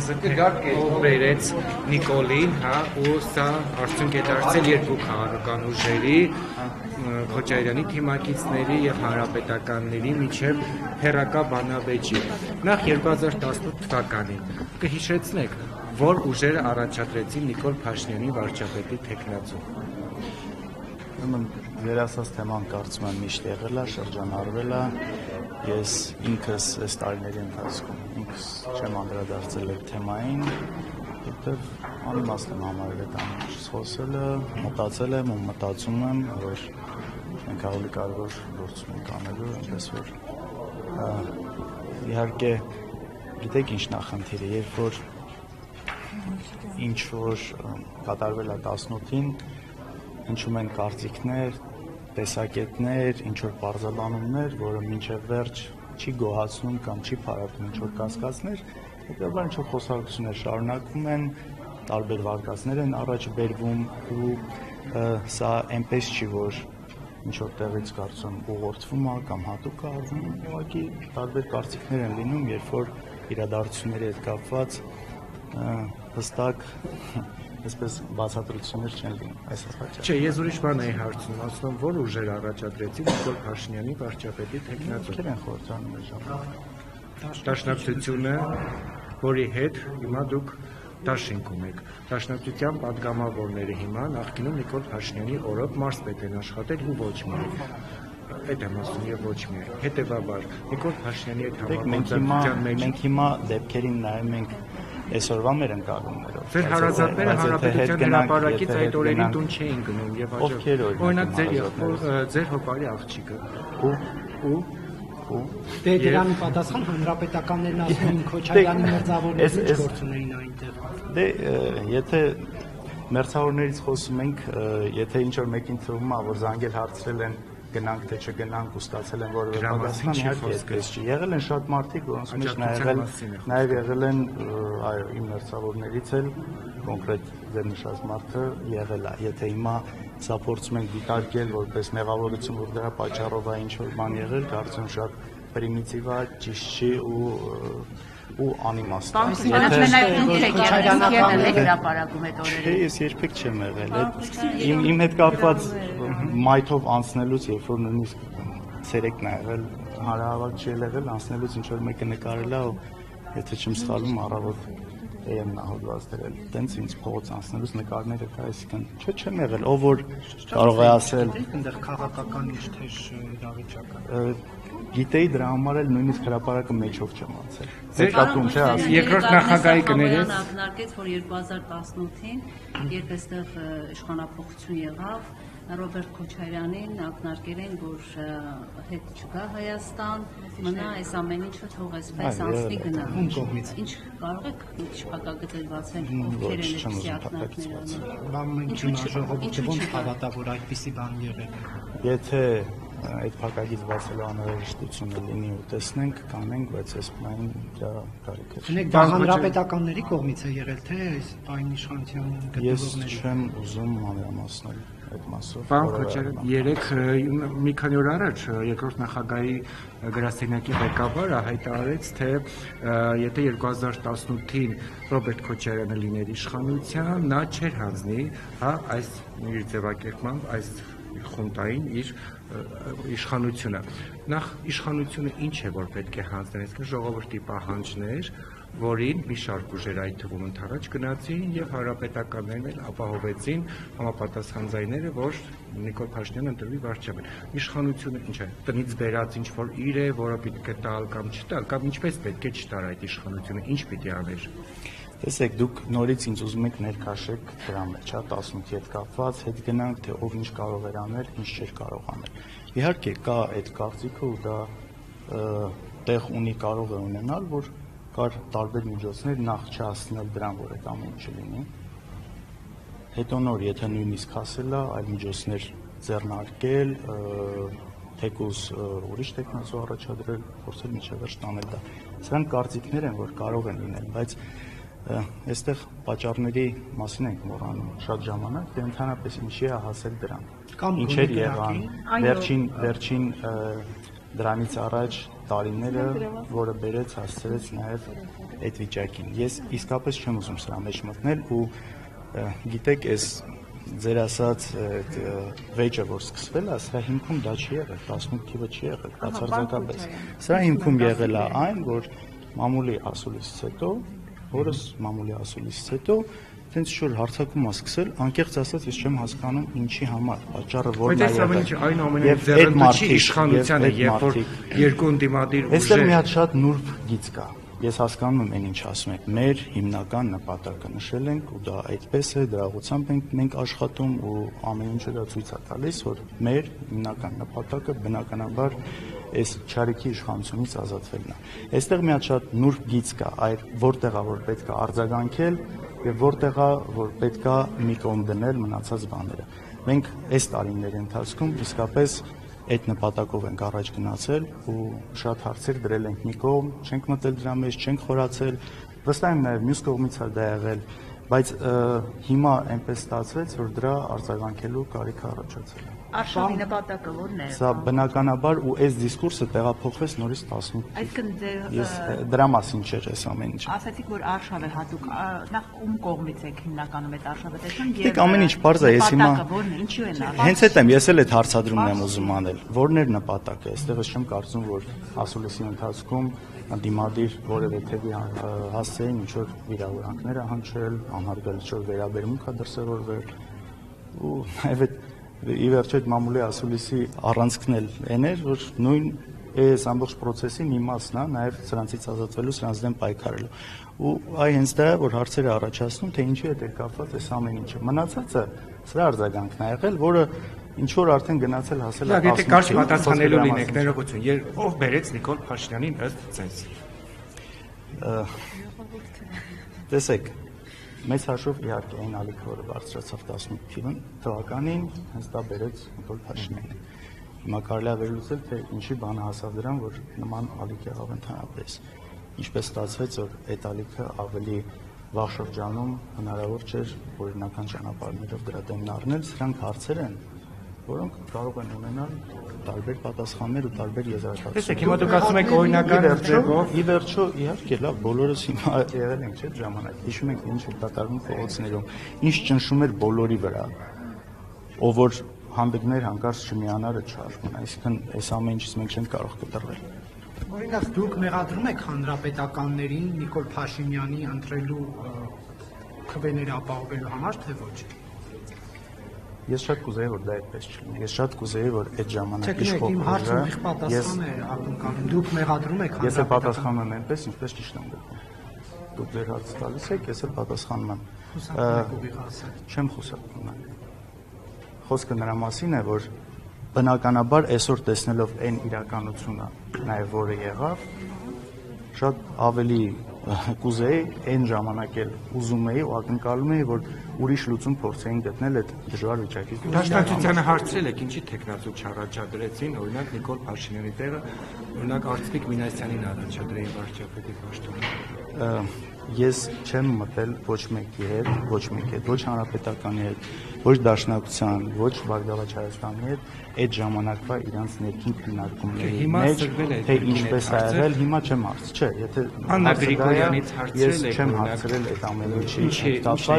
հարցը ով բերեց Նիկոլին, հա, ու սա արդյունք է դարձել երկու քաղաքական ուժերի, Քոչարյանի թիմակիցների եւ հանրապետականների միջև հերակա բանավեճի։ Նախ 2018 թվականին կհիշեցնեք, որ ուժերը առաջադրեցին Նիկոլ Փաշինյանի վարչապետի թեկնածու։ Ձեր ասած թեման կարծում եմ միշտ եղել է, շրջանառվել է, ես ինքս այս տարիների ընթացքում ինքս չեմ անդրադարձել այդ թեմային, որտեղ անիմաստ եմ համարել այդ ամենից խոսելը, մտածել եմ ու մտածում եմ, որ մենք ավելի կարևոր գործում ենք անելու, այնպես որ իհարկե գիտեք ինչ նախնդիրը, երբ որ ինչ որ կատարվել է 18-ին, հնչում են կարծիքներ, տեսակետներ, ինչ-որ պարզաբանումներ, որը մինչև վերջ չի գոհացնում կամ չի փարատում ինչ-որ կասկածներ, հետևաբար ինչ-որ խոսակցություններ շարունակվում են, տարբեր վարկածներ են առաջ բերվում ու սա այնպես չի, որ ինչ-որ տեղից կարծում ուղղորդվում է կամ հատուկ է արվում, ուղղակի տարբեր կարծիքներ են լինում, երբ որ իրադարձությունների հետ կապված հստակ այսպես բացատրություններ չեն լինում, այս պատճառով։ Չէ, ես ուրիշ բան էի հարցնում, ասում եմ, որ ուժեր առաջադրեցին Նիկոլ Փաշինյանի վարչապետի թեկնածու։ Ովքեր են խորհրդանում այս ժամանակ։ Դաշնակցությունը, որի հետ հիմա դուք դաշինքում եք։ Դաշնակցության պատգամավորները հիմա նախկինում Նիկոլ Փաշինյանի օրոք մարզպետ են աշխատել ու ոչ միայն։ Այդ եմ ասում եւ ոչ միայն։ Հետևաբար Նիկոլ Փաշինյանի հետ համագործակցության մեջ մենք հիմա դեպքերին նայում ենք այսօրվա մեր ընկալումներով։ Ձեր հարազատները հանրապետության հրապարակից այդ օրերին տուն չէին գնում եւ օրինակ ձեր հոպարի աղջիկը ու Դե դրան պատասխան հանրապետականներն ասում են Քոչարյանի մերձավորներից ինչ գործ ունեին այնտեղ։ Դե եթե մերձավորներից խոսում ենք, եթե ինչ որ մեկին թվում է, որ զանգել հարցրել են գնանք թե չգնանք ու ստացել են որևէ պատասխան, իհարկե այդպես չի։ Եղել են շատ մարդիկ, որոնց մեջ նաև եղել են, այո, իմ մերձավորներից էլ կոնկրետ ձեր նշած մարդը եղել է։ Եթե հիմա սա փորձում ենք դիտարկել որպես մեղավորություն, որ դրա պատճառով է ինչ որ բան եղել, կարծում շատ պրիմիտիվ է, ճիշտ չի ու անիմաստ է։ Չէ, ես երբեք չեմ եղել։ Իմ հետ կապված մայթով անցնելուց, երբ որ նույնիսկ ցերեկն է եղել, հանրահավաք չի եղել, անցնելուց ինչ որ մեկը նկարել է, եթե չեմ սխալվում, առավոտ եմ նահոդված դրել։ Տենց ինձ փողոց անցնելուց նկարները կա, այսինքն չեմ եղել, ով որ կարող է ասել այնտեղ քաղաքական ինչ թե իրավիճակը։ Գիտեի դրա համար էլ նույնիսկ հրապարակը մեջով չեմ անցել։ Հետապում չէ ասում։ Երկրորդ նախագահի կներես ակնարկեց, որ 2018-ին, երբ այստեղ իշխանափոխություն եղավ, Ռոբերտ Քոչարյանին ակնարկել են, որ հետ չգա Հայաստան, մնա այս ամեն ինչը թող այսպես անցնի գնա։ Ինչ կարող եք մի քիչ փակագծել բացել, ովքեր են այդպիսի ակնարկները։ Ժողովուրդը ոնց հավատա, որ այդպիսի բան եղել է։ Եթե այդ փակագից բացելու անհրաժեշտությունը լինի ու տեսնենք, կանենք, բայց այս պայն դա կարիք է։ Ունեք դա հանրապետականների կողմից է եղել, թե այն իշխանության գտնողների։ Ես չեմ ուզում մանրամասնել այդ մասով։ Պարոն Քոչարյան, երեք մի քանի օր առաջ երկրորդ նախագահի գրասենյակի ղեկավարը հայտարարեց, թե եթե 2018-ին Ռոբերտ Քոչարյանը լիներ իշխանության, նա չէր հանձնի, հա, այս իր ձևակերպմամբ, այս խունտային իր իշխանությունը։ Նախ իշխանությունը ինչ է, որ պետք է հանձնել, այսինքն ժողովրդի պահանջներ, որին մի շարք ուժեր այդ թվում ընդառաջ գնացին եւ հանրապետականներն էլ ապահովեցին համապատասխան ձայները, որ Նիկոլ Փաշինյանը ընտրվի վարչապետ։ Իշխանությունը ինչ է, տնից բերած ինչ որ իր է, որը պիտի տալ կամ չտալ, կամ ինչպես պետք է չտար այդ իշխանությունը, ինչ պիտի աներ։ Տեսեք, դուք նորից ինձ ուզում եք ներքաշեք դրա մեջ, հա, 18-ի հետ կապված, հետ գնանք, թե ով ինչ կարող էր անել, ինչ չէր կարող անել։ Իհարկե կա այդ կարծիքը ու դա տեղ ունի, կարող է ունենալ, որ կար տարբեր միջոցներ նախ չհասցնել դրան, որ այդ ամեն ինչը լինի։ Հետո նոր, եթե նույնիսկ հասել է, այլ միջոցներ ձեռնարկել, թեկուզ ուրիշ տեխնացու առաջադրել, փորձել միջև վերջ տանել դա։ Սրանք կարծիքներ են, որ կարող են լինել, բայց այստեղ պատճառների մասին ենք մոռանում շատ ժամանակ, թե ընդհանրապես ինչի է հասել դրան։ Ինչեր եղան, վերջին դրանից առաջ տարիները, որը բերեց հասցրեց նաև այդ վիճակին։ Ես իսկապես չեմ ուզում սրա մեջ մտնել ու գիտեք, այս ձեր ասած վեճը, որ սկսվել է, սրա հիմքում դա չի եղել, 18 թիվը չի եղել, բացարձակապես։ Սրա հիմքում եղել է այն, որ մամուլի ասուլիսից հետո, որս մամուլի ասուլիսից հետո Տենց շուտ հարցակում է սկսել, անկեղծ ասած ես չեմ հասկանում ինչի համար, պատճառը որն է եղել։ Այն ամենից ձեռնտու իշխանության է, երբ որ երկու ընդդիմադիր ուժեր։ Այստեղ մի հատ շատ նուրբ գիծ կա։ Ես հասկանում եմ այն ինչ ասում եք։ Մեր հիմնական նպատակը նշել ենք ու դա այդպես է, դրա ուղղությամբ մենք աշխատում ու ամեն ինչը դա ցույց է տալիս, որ մեր հիմնական նպատակը բնականաբար այս չարիքի իշխանությունից ազատվելն է։ Այստեղ մի հատ շատ նուրբ գիծ կա, այլ որտեղա որ պետք է արձագանքել եւ որտեղա որ պետքա մի կողմ դնել մնացած բաները։ Մենք այս տարիների ընթացքում իսկապես այդ նպատակով ենք առաջ գնացել ու շատ հարցեր դրել ենք մի կողմ, չենք մտել դրա մեջ, չենք խորացել, վստահ եմ նաեւ մյուս կողմից է դա եղել, բայց հիմա այնպես ստացվեց, որ դրա արձագանքելու կարիք առաջացել է։ Արշավի նպատակը ո՞րն է։ Սա բնականաբար ու այս դիսկուրսը տեղափոխվեց նորից 18։ Այսինքն ես դրա մասին չէր այս ամեն ինչը։ Ասացիք, որ արշավը հատուկ նախ ում կողմից եք հիմնականում այդ արշավը տեսնում եւ ամեն ինչ բարձ է, ես հիմա ո՞րն է, ինչու են արշավը։ Հենց այդ եմ, ես էլ այդ հարցադրումն եմ ուզում անել։ Որն էր նպատակը։ Այստեղ ես չեմ կարծում, որ ասուլիսի ընթացքում դիմադիր որևէ թևի հասցեին ինչ որ վիրավորանքներ է հնչել, անհարգալից որ վերաբերմունք է դրսևորվել ու նաև այդ ի վերջո այդ մամուլի ասուլիսի առանցքն էլ այն էր, որ նույն այս ամբողջ process-ի մի մասն է, նաև սրանցից ազատվելու, սրանց դեմ պայքարելու։ Ու այ հենց դա է, որ հարցերը առաջացնում, թե ինչու է դա կապված այս ամեն ինչը։ Մնացածը սրա արձագանքն է եղել, որը ինչ որ արդեն գնացել հասել է 18-ին։ Եթե կարճ պատասխանելու լինեք, ներողություն, ով բերեց Նիկոլ Փաշինյանին ըստ ձեզ։ Տեսեք, մեծ հաշվով իհարկե այն ալիքը, որը բարձրացավ 18 թվականին, հենց դա բերեց Նիկոլ Փաշինյանին։ Հիմա կարելի է վերլուծել, թե ինչի բանը հասավ դրան, որ նման ալիք եղավ ընդհանրապես։ Ինչպես ստացվեց, որ այդ ալիքը ավելի վաղ շրջանում հնարավոր չէր օրինական ճանապարհներով դրա դեմն առնել, սրանք հարցեր են, որոնք կարող են ունենալ տարբեր պատասխաններ ու տարբեր եզրակացություններ։ Տեսեք, հիմա դուք ասում եք օրինական ձևով, ի վերջո իհարկե լավ, բոլորս հիմա եղել ենք չէ՞ ժամանակ։ Հիշում ենք ինչ էր կատարվում փողոցներում, ինչ ճնշում էր բոլորի վրա, ով որ հանդգներ հանկարծ չմիանալը չարվում, այսինքն այս ամեն ինչից մենք չենք կարող կտրվել։ Օրինակ դուք մեղադրում եք հանրապետականներին Նիկոլ Փաշինյանի ընտրելու քվեները ապահովելու համար, թե ոչ։ Ես շատ կուզեի, որ դա այդպես չլինի։ Ես շատ կուզեի, որ այդ ժամանակ իշխող իմ հարցը ուղիղ պատասխան է ակնկալում։ Դուք մեղադրում եք Ես էլ պատասխանում եմ այնպես, ինչպես ճիշտ եմ գտնում։ Դուք ձեր հարցը տալիս եք, ես էլ պատասխանում եմ։ Չեմ խուսափում։ Խոսքը նրա մասին է, որ բնականաբար այսօր տեսնելով այն իրականությունը, նաև որը եղավ, շատ ավելի կուզեի այն ժամանակ էլ ուզում էի ու ակնկալում էի, որ ուրիշ լուծում փորձեին գտնել այդ դժվար վիճակից։ Դաշնակցությանը հարցրել եք, ինչի տեխնացու չառաջադրեցին, օրինակ Նիկոլ Փաշինյանի տեղը, օրինակ Արծվիկ Մինասյանին առաջադրեին վարչապետի պաշտոնը։ Ես չեմ մտել ոչ մեկի հետ, ոչ հանրապետականի հետ, ոչ դաշնակցության, ոչ Բարգավաճ Հայաստանի հետ այդ ժամանակվա իրանց ներքին քննարկումների մեջ, թե ինչպես է եղել, հիմա չեմ հարց, չէ, եթե Աննա Գրիգորյանից հարցրել եք, չեմ հարցրել այդ ամեն ինչի,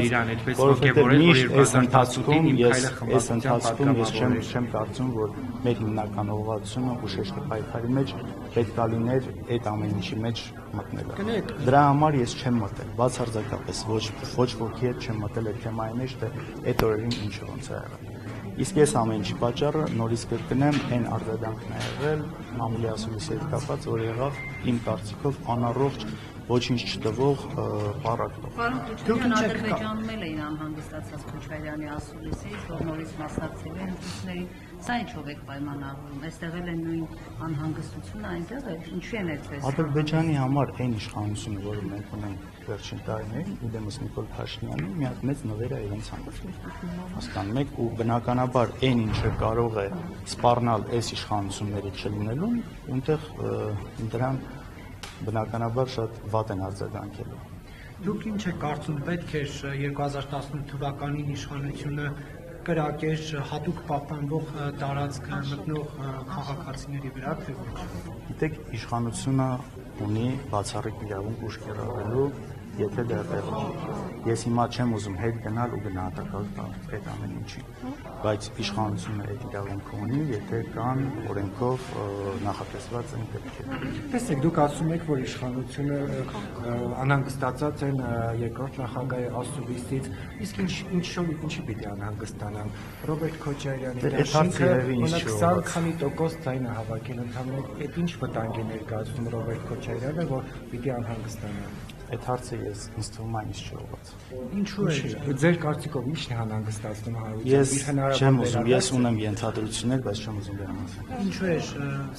Իրան այդպես ոգևորել, որ այս ընթացքում ես չեմ կարծում, որ մեր հիմնական ուղղվածությունը ուշեշտի պայքարի մեջ պետք է լիներ այդ ամեն ինչի մեջ մտնելը։ Դրա համար ես չեմ մտել, բացարձակապես ոչ ոքի հետ չեմ մտել այդ թեմայի մեջ, թե այդ օրերին ինչը ոնց է եղել։ Իսկ ես ամեն ինչի պատճառը նորից կրկնեմ, այն արձագանքն է եղել մամուլի ասուլիսի հետ կապված, որ եղավ իմ կարծիքով անառողջ, ոչինչ չտվող պառակտող։ Պարոն Քոչարյան, Ադրբեջանում էլ էին անհանգստացած Քոչարյանի ասուլիսից, որ նորից մասնակցել են ընտրություններին։ Սա ինչով եք պայմանավորում։ Այստեղ էլ է նույն անհանգստությունը այնտեղ է, ինչու են այդպես։ Ադրբեջանի համար այն իշխանությունը, որը մենք ունենք վերջին տարիներին, իդեմս Նիկոլ Փաշինյանի մի հատ մեծ նվեր է իրենց համար։ Հասկանում եք, ու բնականաբար այն ինչը կարող է սպառնալ այս իշխանությունների չլինելուն, այնտեղ դրան բնականաբար շատ վատ են արձագանքելու։ Դուք ինչ եք կարծում, պետք է 2018 թվականին իշխանությունը կրակեր հատուկ պահպանվող տարածք մտնող քաղաքացիների վրա, թե ոչ։ Գիտեք, իշխանությունը ունի բացառիկ իրավունք ուժ կիրառելու, եթե դա տեղում է։ Ես հիմա չեմ ուզում հետ գնալ ու գնահատակալ տալ այդ ամեն ինչին, բայց իշխանությունը այդ իրավունքը ունի, եթե կան օրենքով նախատեսված այն դեպքեր։ Տեսեք, դուք ասում եք, որ իշխանությունը անհանգստացած են երկրորդ նախագահի ասուլիսից, իսկ ինչի պիտի անհանգստանան։ Ռոբերտ Քոչարյանի դաշինքը ունակ 20 քանի տոկոս ձայնը հավաքել ընդհանրապես, այդ ինչ վտանգ է ներկայացնում Ռոբերտ Քոչարյանը, որ պիտի անհանգստանա։ Այդ հարցը ինձ թվում է ինձ չողված։ Ինչու է Ձեր կարծիքով ի՞նչն է անհանգստացնում հարություն։ Ես չեմ ուզում, ես ունեմ ենթադրություններ, բայց չեմ ուզում դրանց ասել։ Ինչու է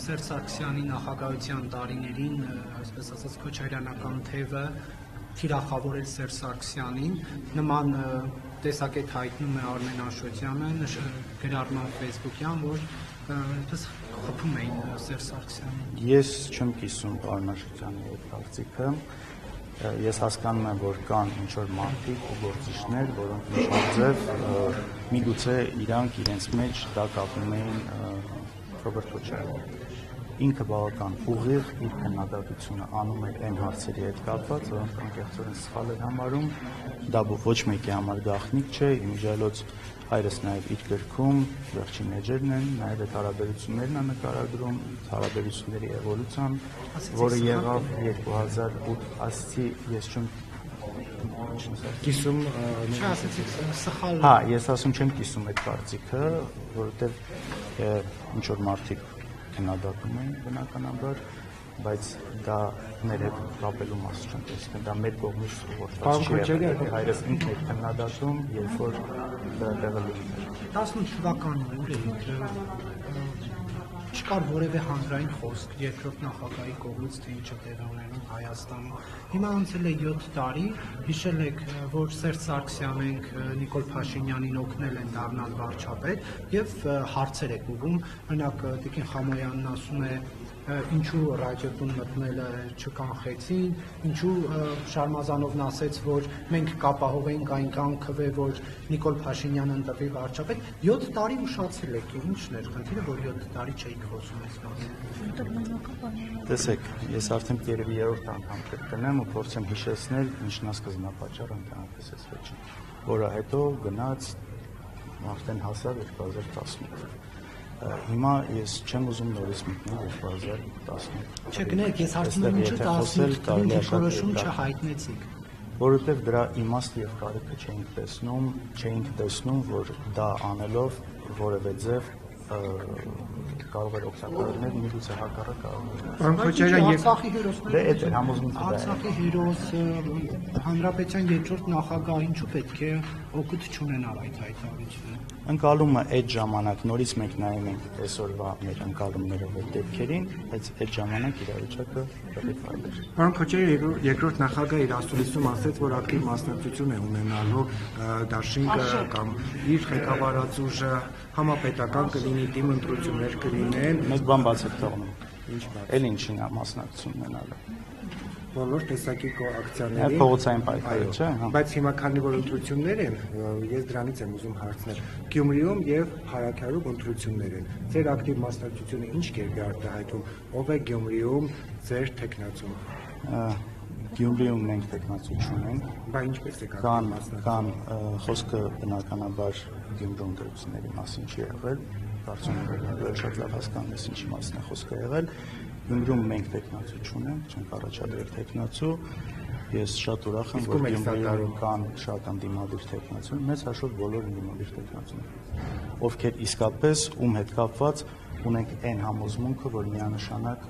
Սերժ Սարգսյանի նախագահության տարիներին, այսպես ասած, քոչարյանական թևը թիրախավորել Սերժ Սարգսյանին, նման տեսակետ հայտնում է Արմեն Աշոտյանը, գրառման Facebook-յան, որ այդպես խփում էին Սերժ Սարգսյանին։ Ես չեմ կիսում Արմեն Աշոտյանի այդ կարծիքը։ Ես հասկանում եմ, որ կան ինչ-որ մարդիկ ու գործիչներ, որոնք ինչ-որ ձև միգուցե իրանք իրենց մեջ դա կապում էին Ռոբերտ Քոչարյանին։ Ինքը բավական ուղիղ իր քննադատությունը անում էր այն հարցերի հետ կապված, որոնք անկեղծորեն սխալ էր համարում, դա ոչ մեկի համար գաղտնիք չէ, իմիջիալոց հայրս նաև իր գրքում վերջին էջերն են, նաև այդ հարաբերություններն է նկարագրում, հարաբերությունների էվոլյուցիան, որը եղավ 2008, ասացի, ես չեմ կիսում Չասեցիք սխալ։ Հա, ես ասում չեմ կիսում այդ կարծիքը, որովհետև ինչ-որ մարդիկ քննադատում են բնականաբար, բայց դա մեր հետ կապելու մաս չեն, այսինքն դա մեր կողմից ուղղված չի, հայրս ինքն էր քննադատում, երբ որ դրա տեղը լինում էր։ 18 թվականին ուր էիք, չկար որևէ հանրային խոսք երկրորդ նախագահի կողմից, թե ինչը տեղի ունենում Հայաստանում։ Հիմա անցել է 7 տարի, հիշել եք, որ Սերժ Սարգսյանենք Նիկոլ Փաշինյանին օգնել են դառնալ վարչապետ եւ հարցեր եք ուղում, օրինակ Տիկին Խամոյանն ասում է ինչու ռադիոտուն մտնելը չկանխեցին, ինչու Շարմազանովն ասեց, որ մենք կապահովենք այնքան քվե, որ Նիկոլ Փաշինյանը ընտրվի վարչապետ, 7 տարի ուշացել եք, ինչն էր խնդիրը, որ 7 տարի չէիք խոսում այս մասին։ Տեսեք, ես արդեն երևի 3-րդ անգամ կրկնեմ ու փորձեմ հիշեցնել, ինչն է սկզբնապատճառը ընդհանրապես այս վերջին, որը հետո գնաց արդեն հասավ 2018։ Հիմա ես չեմ ուզում նորից մտնել 2018։ Չէ, գնահեք, ես հարցնում եմ ինչու 18 թվականին դիրքորոշում չհայտնեցիք։ Որովհետև դրա իմաստը եւ կարիքը չէինք տեսնում, որ դա անելով որևէ ձև կարող էր օգտագործել միգուցե հակառակ կարող էր։ Արցախի հերոսները, դե այդ է համոզմունքը դա է։ Արցախի հերոս հանրապետության երկրորդ նախագահ ինչու պետք է օգուտ չունենալ այդ հայտարարությունը։ Ընկալումը այդ ժամանակ նորից մենք նայում ենք այսօրվա մեր ընկալումներով այդ դեպքերին, բայց այդ ժամանակ իրավիճակը բավական այլ էր։ Պարոն Քոչարյանը երկրորդ նախագահը իր ասուլիսում ասաց, որ ակտիվ մասնակցություն է ունենալու դաշինքը կամ իր ղեկավարած ուժը համապետական կլինի, թիմ ընտրություններ կլինեն։ Մեկ բան բաց է թողնում։ Ինչ բաց։ Էլ ինչին է մասնակցություն ունենալը։ Բոլոր տեսակի ակցիաների փողոցային պայքարը, չէ՞։ Բայց հիմա քանի որ ընտրություններ են, ես դրանից եմ ուզում հարցնել։ Գյումրիում եւ Հարաքարում ընտրություններ են։ Ձեր ակտիվ մասնակցությունը ինչ կերպ է արտահայտվում։ Ով է Գյումրիում ձեր տեխնացուն։ Գյումրիում մենք տեխնացու չունենք։ Բա ինչպես է Կան խոսքը բնականաբար Գյումրիում ընտրությունների մասին չի եղել։ Կարծում եմ որ շատ լավ հասկանում ես ինչի մասին է խոսքը եղել։ Գյումրիում մենք տեխնացու չունենք, չենք առաջադրել տեխնացու։ Ես շատ ուրախ եմ, որ Գյումրիում կան շատ անդիմադիր տեխնացու, մեծ հաշվով բոլոր անդիմադիր տեխնացուներ, ովքեր իսկապես ում հետ կապված ունենք այն համոզմունքը, որ միանշանակ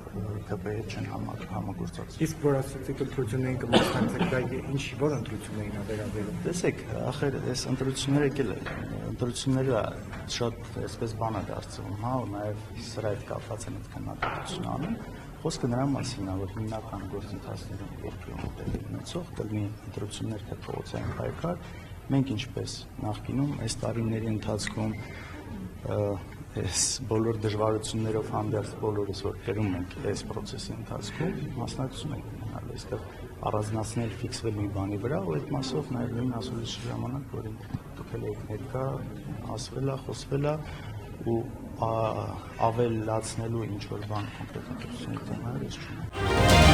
ԿՊ-ի հետ չեն համագործակցում։ Իսկ որ ասացիք ընտրություններին կմասնակցեք, դա ինչի որ ընտրություններին է վերաբերում։ Տեսեք, ախր այս ընտրությունները եկել են, ընտրությունները շատ այսպես բան է դարձվում, հա, ու նաև սրա հետ կապված են այդ քննադատությունը անում։ Խոսքը նրա մասին է, որ հիմնական գործընթացներում երկրում տեղի ունեցող կլինի ընտրություններ թե փողոցային պայքար։ Մենք ինչպես նախկինում այս տարիների ընթացքում այս բոլոր դժվարություններով հանդերձ բոլորս որ կերում ենք այս process-ի ընթացքում մասնակցում ենք ունենալ, այստեղ առանձնացնել ֆիքսվել մի բանի վրա, ու այդ մասով նաև նույն ասուլիսի ժամանակ, որին դուք եք ներկա, ասվել է, խոսվել է ու ավելացնելու ինչ որ բան կոնկրետ ես չունեմ։